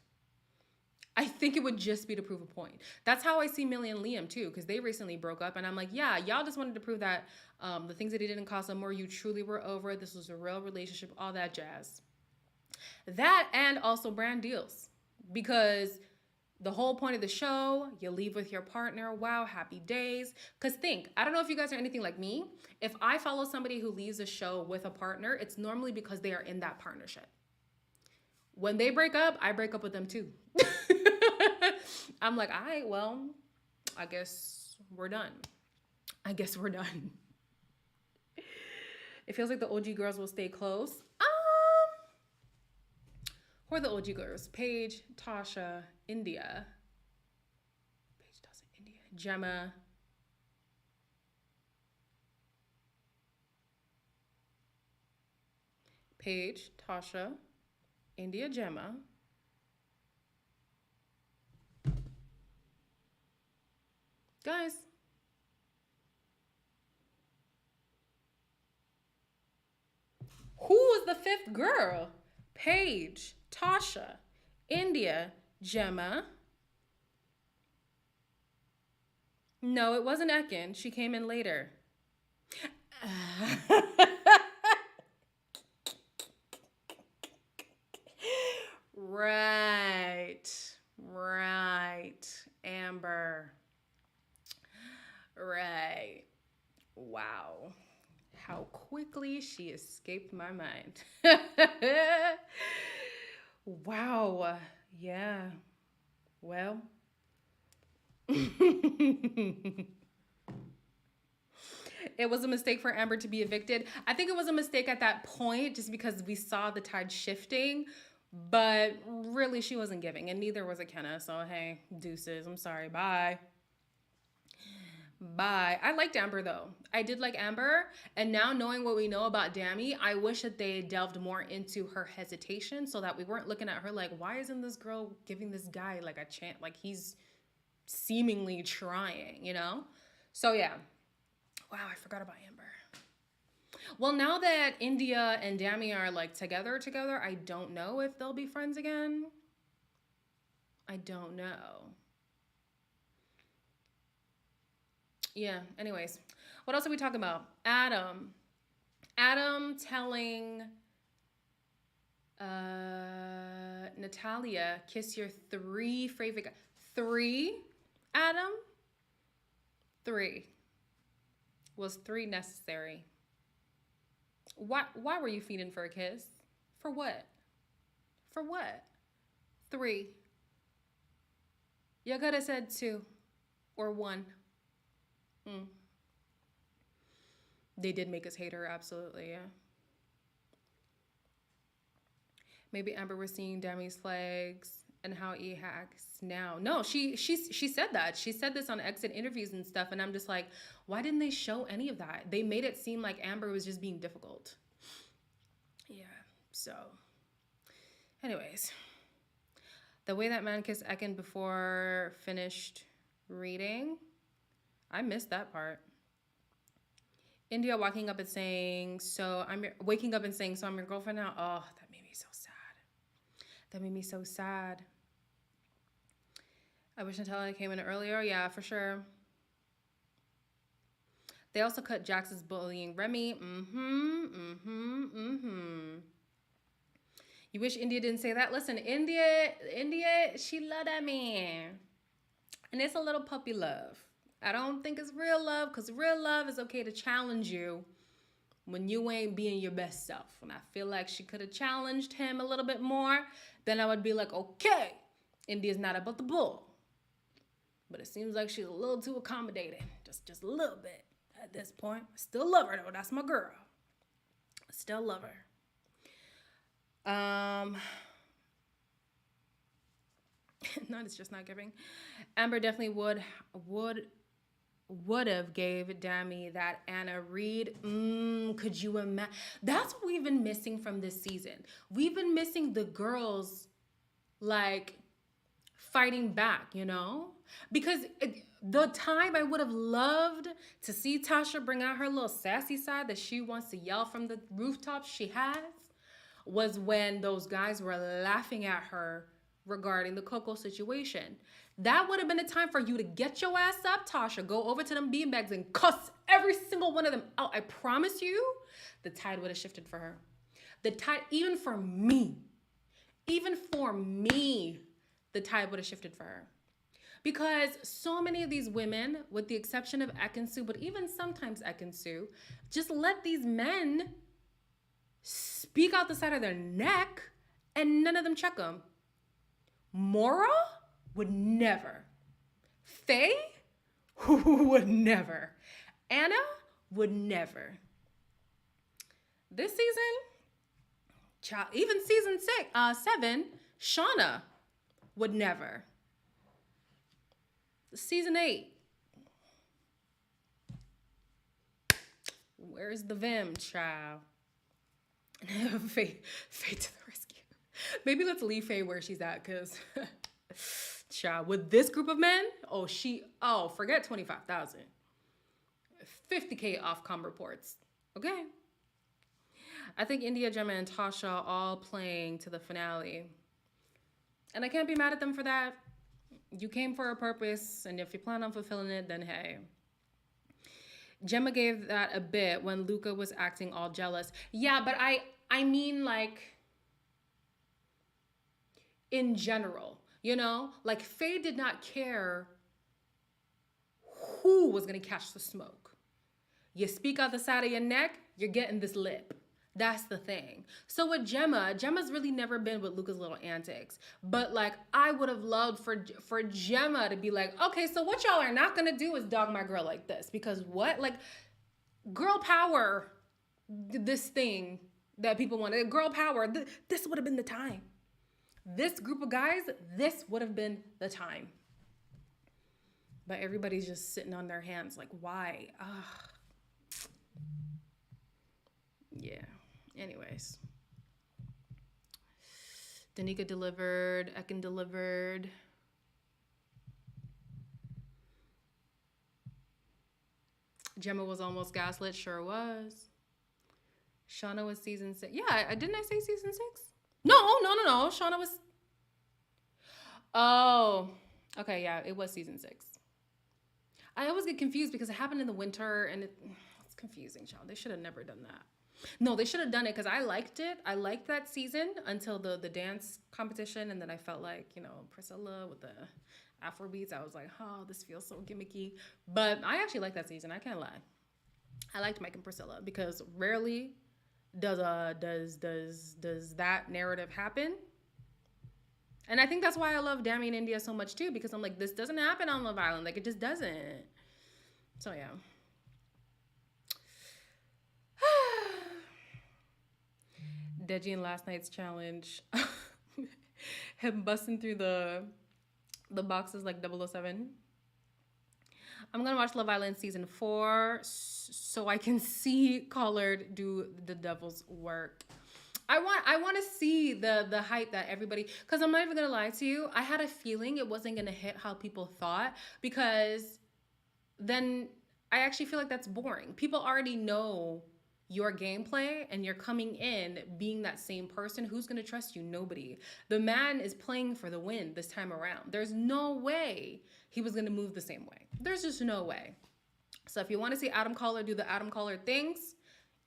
I think it would just be to prove a point. That's how I see Millie and Liam too, because they recently broke up, and I'm like, yeah, y'all just wanted to prove that the things that he didn't cost them more, you truly were over it. This was a real relationship, all that jazz. That and also brand deals, because the whole point of the show, you leave with your partner. Wow, happy days. Because I don't know if you guys are anything like me. If I follow somebody who leaves a show with a partner, it's normally because they are in that partnership. When they break up, I break up with them too. I'm like, all right, well, I guess we're done. It feels like the OG girls will stay close. Who are the OG girls? Paige, Tasha, India. Gemma. Paige, Tasha, India, Gemma. Guys. Who was the fifth girl? Paige, Tasha, India, Gemma. No, it wasn't Ekin. She came in later. Right. Amber. Right. Wow. How quickly she escaped my mind. Wow. Yeah. Well. It was a mistake for Amber to be evicted. I think it was a mistake at that point just because we saw the tide shifting, but really she wasn't giving, and neither was Akenna. So hey, deuces. I'm sorry. Bye. I liked Amber though. I did like Amber, and now knowing what we know about Dami, I wish that they delved more into her hesitation so that we weren't looking at her like, why isn't this girl giving this guy like a chance? Like he's seemingly trying, you know? So yeah. Wow, I forgot about Amber. Well, now that India and Dami are like together, I don't know if they'll be friends again. I don't know. Yeah, anyways. What else are we talking about? Adam telling Natalia, kiss your 3 favorite guys. 3, Adam? 3. Was 3 necessary? Why were you feeding for a kiss? For what? For what? 3. You could have said 2 or 1. They did make us hate her, absolutely, yeah. Maybe Amber was seeing Dami's flags and how he hacks now. No, she said that. She said this on exit interviews and stuff, and I'm just like, why didn't they show any of that? They made it seem like Amber was just being difficult. Yeah, so. Anyways. The way that man kissed Ekin before finished reading, I missed that part. India waking up and saying, so I'm your girlfriend now. Oh, that made me so sad. That made me so sad. I wish Natalia came in earlier. Yeah, for sure. They also cut Jacques' bullying Remy. You wish India didn't say that? Listen, India, she loved that man. And it's a little puppy love. I don't think it's real love, because real love is okay to challenge you when you ain't being your best self. And I feel like she could have challenged him a little bit more. Then I would be like, okay, India's not about the bull. But it seems like she's a little too accommodating. Just a little bit at this point. I still love her, though. That's my girl. I still love her. No, it's just not giving. Amber definitely would have gave Dami that Anna read. Could you imagine? That's what we've been missing from this season. We've been missing the girls like fighting back, you know? Because the time I would have loved to see Tasha bring out her little sassy side that she wants to yell from the rooftops she has was when those guys were laughing at her regarding the Coco situation. That would have been a time for you to get your ass up, Tasha. Go over to them beanbags and cuss every single one of them out. I promise you, the tide would have shifted for her. The tide, even for me, the tide would have shifted for her. Because so many of these women, with the exception of Ekin-Su, but even sometimes Ekin-Su, just let these men speak out the side of their neck and none of them check them. Mora would never. Faye would never. Anna would never. This season, even season 7, Shauna would never. Season 8. Where's the Vim, child? Faye to the rescue. Maybe let's leave Faye where she's at, because child, with this group of men, forget 25,000. 50K off-com reports. Okay. I think India, Gemma, and Tasha all playing to the finale. And I can't be mad at them for that. You came for a purpose, and if you plan on fulfilling it, then hey. Gemma gave that a bit when Luca was acting all jealous. Yeah, but I mean, like, in general, you know? Like, Faye did not care who was going to catch the smoke. You speak out the side of your neck, you're getting this lip. That's the thing. So with Gemma's really never been with Luca's little antics. But, like, I would have loved for Gemma to be like, okay, so what y'all are not going to do is dog my girl like this. Because what? Like, girl power, this thing that people wanted. Girl power, this would have been the time. This group of guys, this would have been the time. But everybody's just sitting on their hands like, why? Yeah. Anyways. Danica delivered. Ekin delivered. Gemma was almost gaslit. Sure was. Shauna was season 6. Yeah, didn't I say season 6? No. Shauna was... Oh. Okay, yeah, it was season 6. I always get confused because it happened in the winter and it's confusing, child. They should have never done that. No, they should have done it because I liked it. I liked that season until the dance competition, and then I felt like, you know, Priscilla with the Afro beats. I was like, oh, this feels so gimmicky. But I actually liked that season. I can't lie. I liked Mike and Priscilla because rarely does that narrative happen. And I think that's why I love Dami and India so much too, because I'm like, this doesn't happen on Love Island. Like, it just doesn't. So yeah. Deji in last night's challenge, him busting through the boxes like 007. I'm gonna watch Love Island season 4 so I can see Collard do the devil's work. I want to see the hype that everybody, because I'm not even gonna lie to you, I had a feeling it wasn't gonna hit how people thought, because then I actually feel like that's boring. People already know your gameplay and you're coming in being that same person. Who's going to trust you? Nobody. The man is playing for the win this time around. There's no way he was going to move the same way. There's just no way. So if you want to see Adam Collard do the Adam Collard things,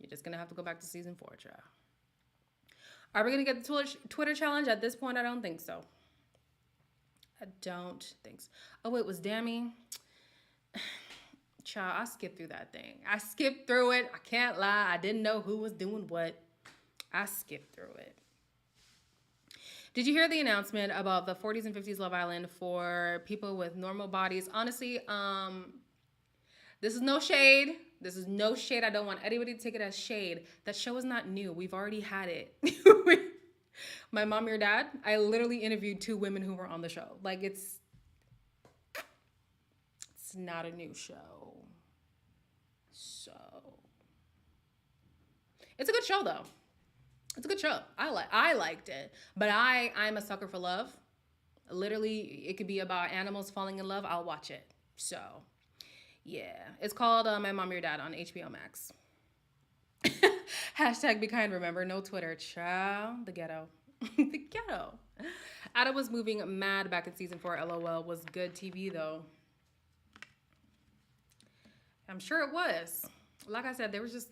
you're just going to have to go back to season 4, child. Are we going to get the Twitter challenge? At this point, I don't think so. I don't think so. Oh, wait, was Dami? Child, I skipped through that thing. I skipped through it. I can't lie. I didn't know who was doing what. I skipped through it. Did you hear the announcement about the 40s and 50s Love Island for people with normal bodies? Honestly, this is no shade. This is no shade. I don't want anybody to take it as shade. That show is not new. We've already had it. My mom, your dad, I literally interviewed 2 women who were on the show. Like, it's not a new show. So it's a good show though. It's a good show. I liked it. But I'm a sucker for love. Literally, it could be about animals falling in love. I'll watch it. So yeah. It's called My Mom, Your Dad on HBO Max. Hashtag be kind, remember. No Twitter. Child. The ghetto. The ghetto. Ada was moving mad back in season 4. LOL. Was good TV though. I'm sure it was. Like I said, there was just...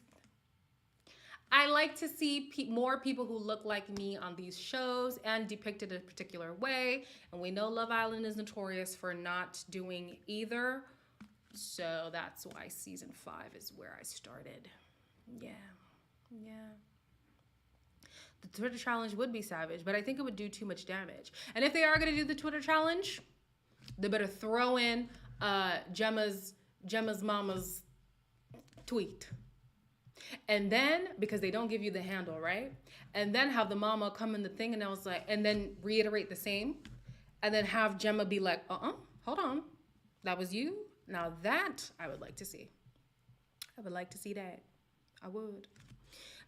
I like to see more people who look like me on these shows and depicted a particular way. And we know Love Island is notorious for not doing either. So that's why season 5 is where I started. Yeah. Yeah. The Twitter challenge would be savage, but I think it would do too much damage. And if they are going to do the Twitter challenge, they better throw in Gemma's mama's tweet. And then, because they don't give you the handle, right? And then have the mama come in the thing, and I was like, and then reiterate the same. And then have Gemma be like, hold on. That was you? Now that I would like to see. I would like to see that. I would.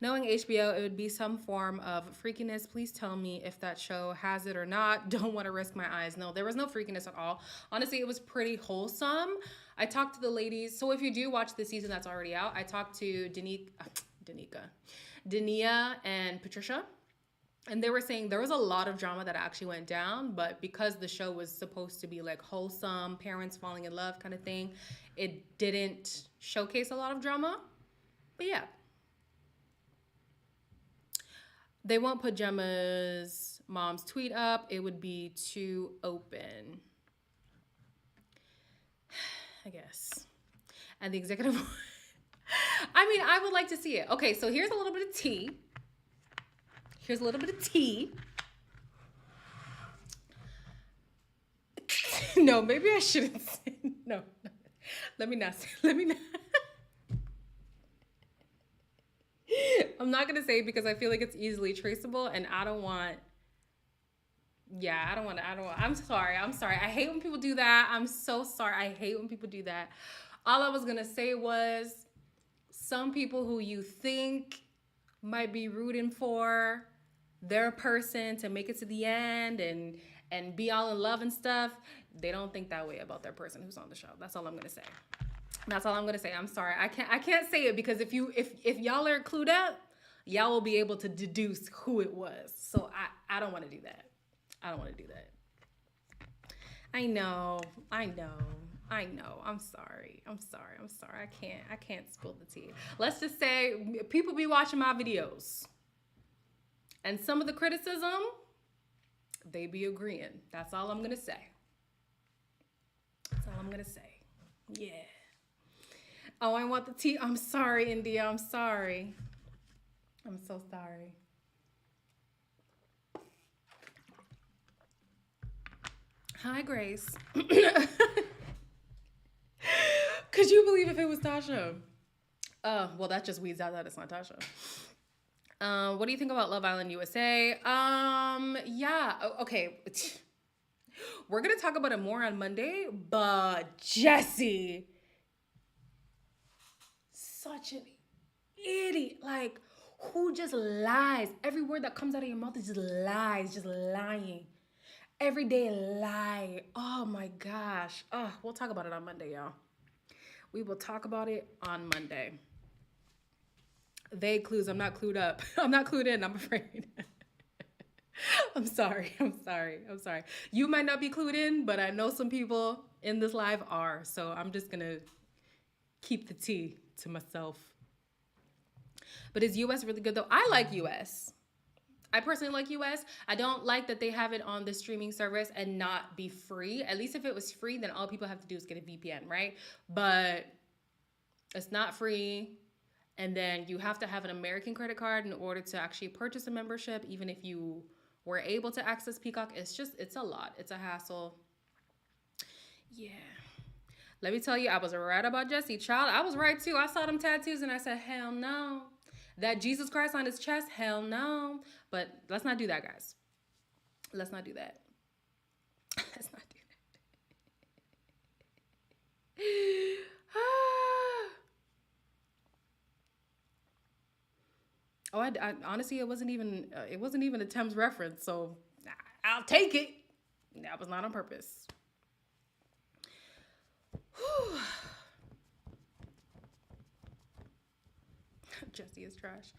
Knowing HBO, it would be some form of freakiness. Please tell me if that show has it or not. Don't want to risk my eyes. No, there was no freakiness at all. Honestly, it was pretty wholesome. I talked to the ladies. So if you do watch the season that's already out, I talked to Danica and Patricia. And they were saying there was a lot of drama that actually went down, but because the show was supposed to be like wholesome, parents falling in love kind of thing, it didn't showcase a lot of drama. But yeah. They won't put Gemma's mom's tweet up. It would be too open, I guess. And the executive... I mean, I would like to see it. Okay, so here's a little bit of tea. Here's a little bit of tea. No, maybe I shouldn't say... No. Let me not say... I'm not going to say it because I feel like it's easily traceable and I don't want... Yeah, I don't want... I'm sorry. I hate when people do that. I'm so sorry. I hate when people do that. All I was going to say was some people who you think might be rooting for their person to make it to the end and be all in love and stuff, they don't think that way about their person who's on the show. That's all I'm going to say. That's all I'm going to say. I'm sorry. I can't say it because if y'all are clued up, y'all will be able to deduce who it was. So I don't want to do that. I don't want to do that. I know. I know. I'm sorry. I'm sorry. I'm sorry. I can't spill the tea. Let's just say people be watching my videos. And some of the criticism, they be agreeing. That's all I'm gonna say. That's all I'm gonna say. Yeah. Oh, I want the tea. I'm sorry, India. I'm sorry. I'm so sorry. Hi, Grace. Could you believe if it was Tasha? Well, that just weeds out that it's not Tasha. What do you think about Love Island USA? Yeah, okay. We're gonna talk about it more on Monday, but Jesse, such an idiot. Like, who just lies? Every word that comes out of your mouth is just lies, just lying. Everyday lie. Oh my gosh. Oh, we'll talk about it on Monday, y'all. We will talk about it on Monday. Vague clues. I'm not clued up. I'm not clued in, I'm afraid. I'm sorry. You might not be clued in, but I know some people in this live are. So I'm just going to keep the tea to myself. But is US really good though? I like US. I personally like US. I don't like that they have it on the streaming service and not be free. At least if it was free, then all people have to do is get a VPN, right? But it's not free. And then you have to have an American credit card in order to actually purchase a membership, even if you were able to access Peacock. It's a lot. It's a hassle. Yeah. Let me tell you, I was right about Jesse. Child, I was right too. I saw them tattoos and I said, hell no. That Jesus Christ on his chest, hell no. But let's not do that, guys. Let's not do that. Let's not do that. Oh, I honestly, it wasn't even a Thames reference, so I'll take it. That was not on purpose. Whew. Jesse is trash.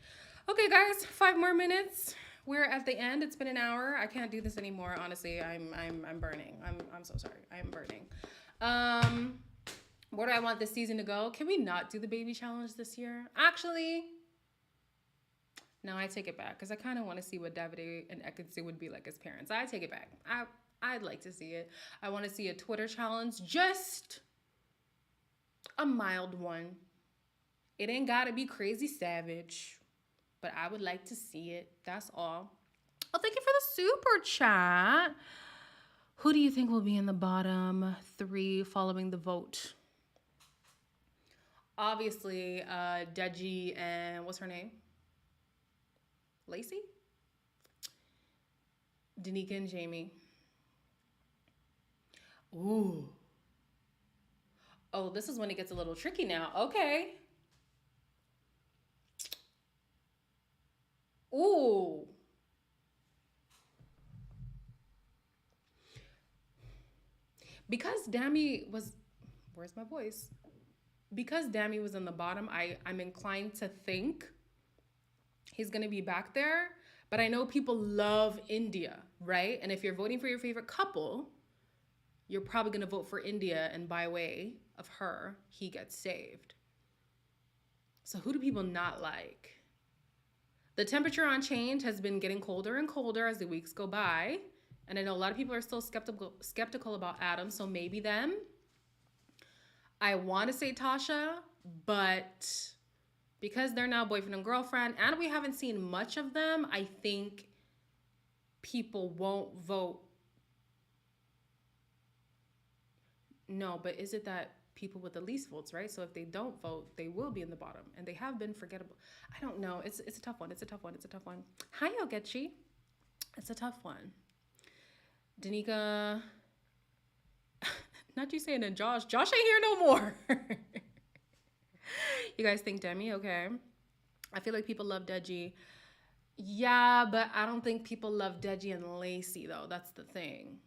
Okay, guys, 5 more minutes. We're at the end. It's been an hour. I can't do this anymore. Honestly, I'm burning. I'm so sorry. I am burning. Where do I want this season to go? Can we not do the baby challenge this year? Actually, no, I take it back because I kind of want to see what Davide and Ekansu would be like as parents. I take it back. I'd like to see it. I want to see a Twitter challenge, just a mild one. It ain't gotta be crazy savage, but I would like to see it. That's all. Oh, thank you for the super chat. Who do you think will be in the bottom 3 following the vote? Obviously, Deji and what's her name? Lacey? Danica and Jamie. Ooh. Oh, this is when it gets a little tricky now. Okay. Ooh. Because Dami was, where's my voice? Because Dami was in the bottom, I'm inclined to think he's gonna be back there. But I know people love India, right? And if you're voting for your favorite couple, you're probably gonna vote for India, and by way of her, he gets saved. So who do people not like? The temperature on Change has been getting colder and colder as the weeks go by. And I know a lot of people are still skeptical about Adam, so maybe them. I want to say Tasha, but because they're now boyfriend and girlfriend, and we haven't seen much of them, I think people won't vote. No, but is it that people with the least votes, right? So if they don't vote, they will be in the bottom, and they have been forgettable. I don't know. It's a tough one. It's a tough one. Hi, Yogechi. It's a tough one. Danica. Not you saying it, Josh. Josh ain't here no more. You guys think Demi? Okay. I feel like people love Deji. Yeah, but I don't think people love Deji and Lacey, though. That's the thing.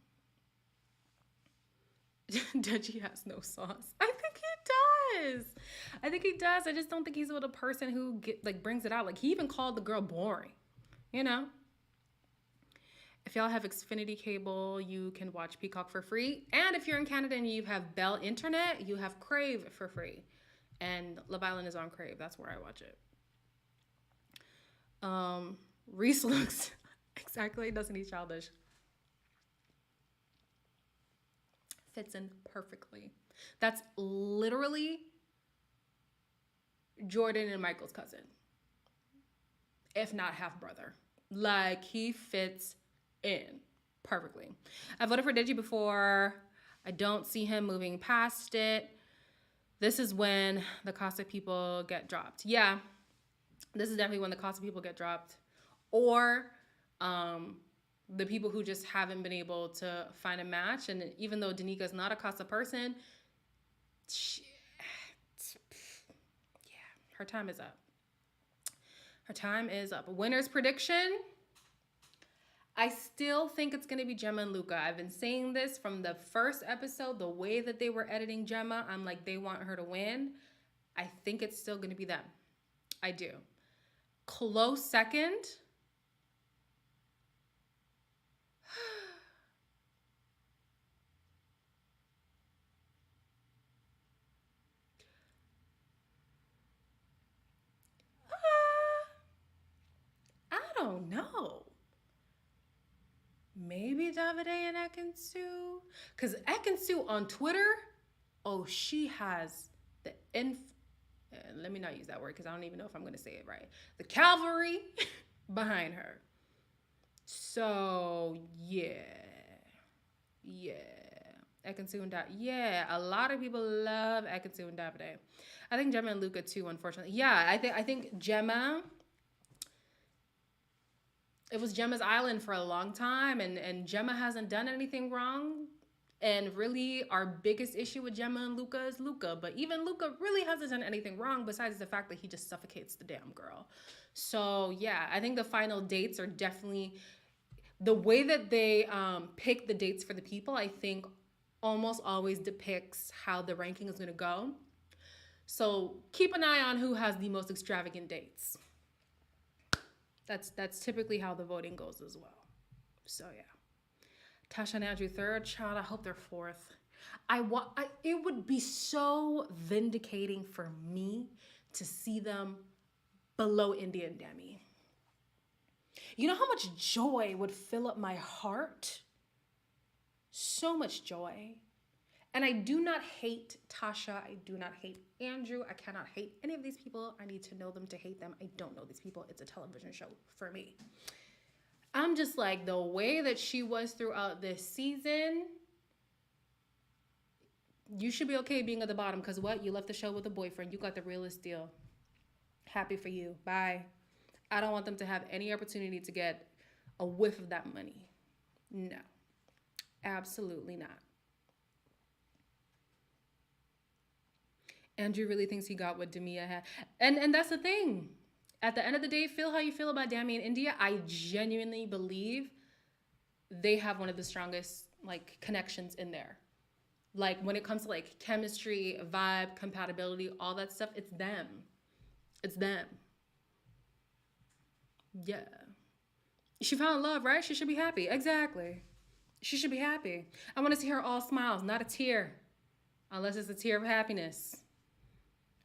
Deji has no sauce. I think he does. I just don't think he's with a person who brings it out. Like, he even called the girl boring, you know? If y'all have Xfinity cable, you can watch Peacock for free. And if you're in Canada and you have Bell Internet, you have Crave for free. And Love Island is on Crave. That's where I watch it. Reese looks exactly Destiny Childish. Fits in perfectly. That's literally Jordan and Michael's cousin, if not half brother. Like, he fits in perfectly. I voted for Digi before. I don't see him moving past it. This is when the Casa people get dropped. Yeah, this is definitely when the Casa people get dropped. Or the people who just haven't been able to find a match. And even though Danica's not a Casa person, her time is up. Her time is up. Winner's prediction. I still think it's going to be Gemma and Luca. I've been saying this from the first episode. The way that they were editing Gemma, I'm like, they want her to win. I think it's still going to be them. I do. Close second. I don't know. Maybe Davide and Ekansu. Because Ekansu on Twitter, oh, she has the let me not use that word because I don't even know if I'm going to say it right. The cavalry behind her. So, yeah. Ekansu and Davide. Yeah, a lot of people love Ekansu and Davide. I think Gemma and Luca too, unfortunately. Yeah, I think Gemma... It was Gemma's island for a long time, and Gemma hasn't done anything wrong. And really, our biggest issue with Gemma and Luca is Luca. But even Luca really hasn't done anything wrong besides the fact that he just suffocates the damn girl. So, yeah, I think the final dates are definitely... The way that they pick the dates for the people, I think almost always depicts how the ranking is going to go. So, keep an eye on who has the most extravagant dates. That's typically how the voting goes as well. So yeah, Tasha and Andrew third. Child, I hope they're fourth. It would be so vindicating for me to see them below India and Dami. You know how much joy would fill up my heart? So much joy. And I do not hate Tasha. I do not hate Andrew. I cannot hate any of these people. I need to know them to hate them. I don't know these people. It's a television show for me. I'm just like, the way that she was throughout this season, you should be okay being at the bottom because what? You left the show with a boyfriend. You got the realest deal. Happy for you. Bye. I don't want them to have any opportunity to get a whiff of that money. No. Absolutely not. Andrew really thinks he got what Dami had. And that's the thing. At the end of the day, feel how you feel about Dami and India. I genuinely believe they have one of the strongest like connections in there. Like when it comes to like chemistry, vibe, compatibility, all that stuff, it's them. It's them. Yeah. She found love, right? She should be happy. Exactly. She should be happy. I want to see her all smiles, not a tear. Unless it's a tear of happiness.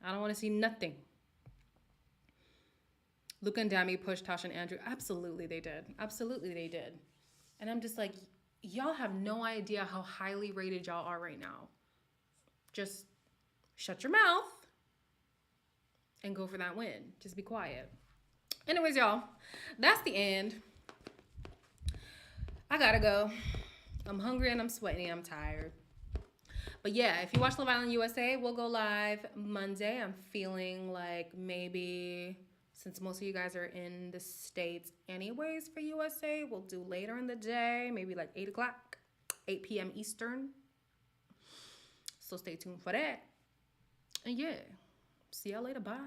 I don't want to see nothing. Luca and Dami pushed Tasha and Andrew. Absolutely they did. Absolutely they did. And I'm just like, y'all have no idea how highly rated y'all are right now. Just shut your mouth and go for that win. Just be quiet. Anyways, y'all, that's the end. I gotta go. I'm hungry and I'm sweating. I'm tired. But yeah, if you watch Love Island USA, we'll go live Monday. I'm feeling like maybe, since most of you guys are in the States anyways for USA, we'll do later in the day, maybe like 8 o'clock, 8 p.m. Eastern. So stay tuned for that. And yeah, see y'all later. Bye.